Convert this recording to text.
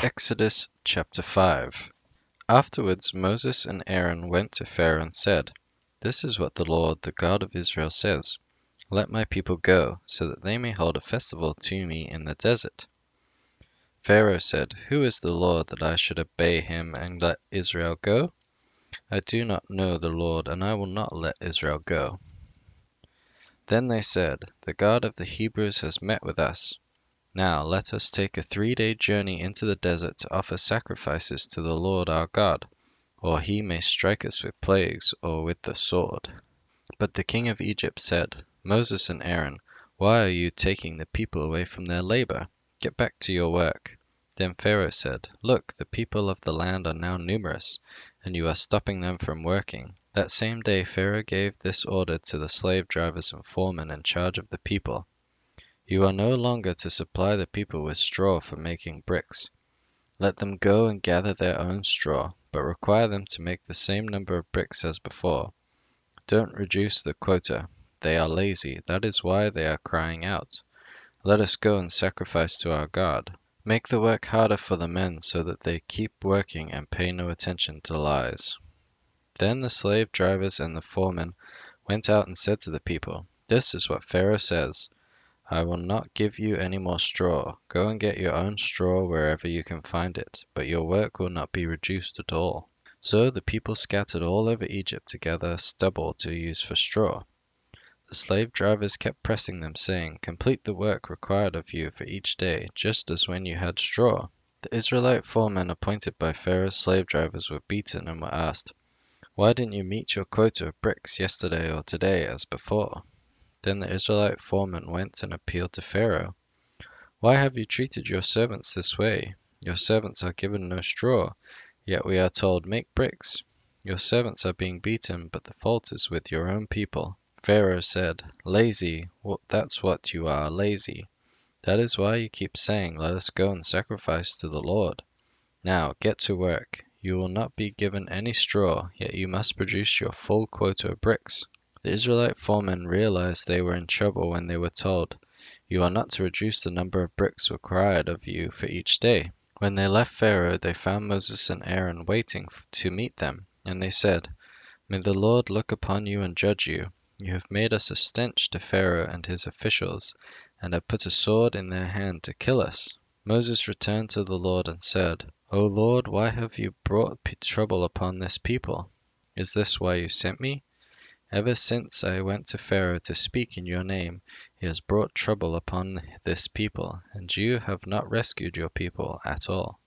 Exodus chapter 5. Afterwards Moses and Aaron went to Pharaoh and said, "This is what the Lord, the God of Israel, says. Let my people go, so that they may hold a festival to me in the desert." Pharaoh said, "Who is the Lord that I should obey him and let Israel go? I do not know the Lord, and I will not let Israel go." Then they said, "The God of the Hebrews has met with us. Now let us take a 3-day journey into the desert to offer sacrifices to the Lord our God, or he may strike us with plagues or with the sword." But the king of Egypt said, "Moses and Aaron, why are you taking the people away from their labor? Get back to your work." Then Pharaoh said, "Look, the people of the land are now numerous, and you are stopping them from working." That same day Pharaoh gave this order to the slave drivers and foremen in charge of the people: "You are no longer to supply the people with straw for making bricks. Let them go and gather their own straw, but require them to make the same number of bricks as before. Don't reduce the quota. They are lazy, that is why they are crying out, 'Let us go and sacrifice to our God.' Make the work harder for the men so that they keep working and pay no attention to lies." Then the slave drivers and the foremen went out and said to the people, "This is what Pharaoh says: I will not give you any more straw. Go and get your own straw wherever you can find it, but your work will not be reduced at all." So the people scattered all over Egypt to gather stubble to use for straw. The slave drivers kept pressing them, saying, "Complete the work required of you for each day, just as when you had straw." The Israelite foremen appointed by Pharaoh's slave drivers were beaten and were asked, "Why didn't you meet your quota of bricks yesterday or today as before?" Then the Israelite foreman went and appealed to Pharaoh. "Why have you treated your servants this way? Your servants are given no straw, yet we are told, 'Make bricks.' Your servants are being beaten, but the fault is with your own people." Pharaoh said, "Lazy, that's what you are, lazy. That is why you keep saying, 'Let us go and sacrifice to the Lord.' Now get to work. You will not be given any straw, yet you must produce your full quota of bricks." The Israelite foremen realized they were in trouble when they were told, "You are not to reduce the number of bricks required of you for each day." When they left Pharaoh, they found Moses and Aaron waiting to meet them, and they said, "May the Lord look upon you and judge you. You have made us a stench to Pharaoh and his officials, and have put a sword in their hand to kill us." Moses returned to the Lord and said, "O Lord, why have you brought trouble upon this people? Is this why you sent me? Ever since I went to Pharaoh to speak in your name, he has brought trouble upon this people, and you have not rescued your people at all."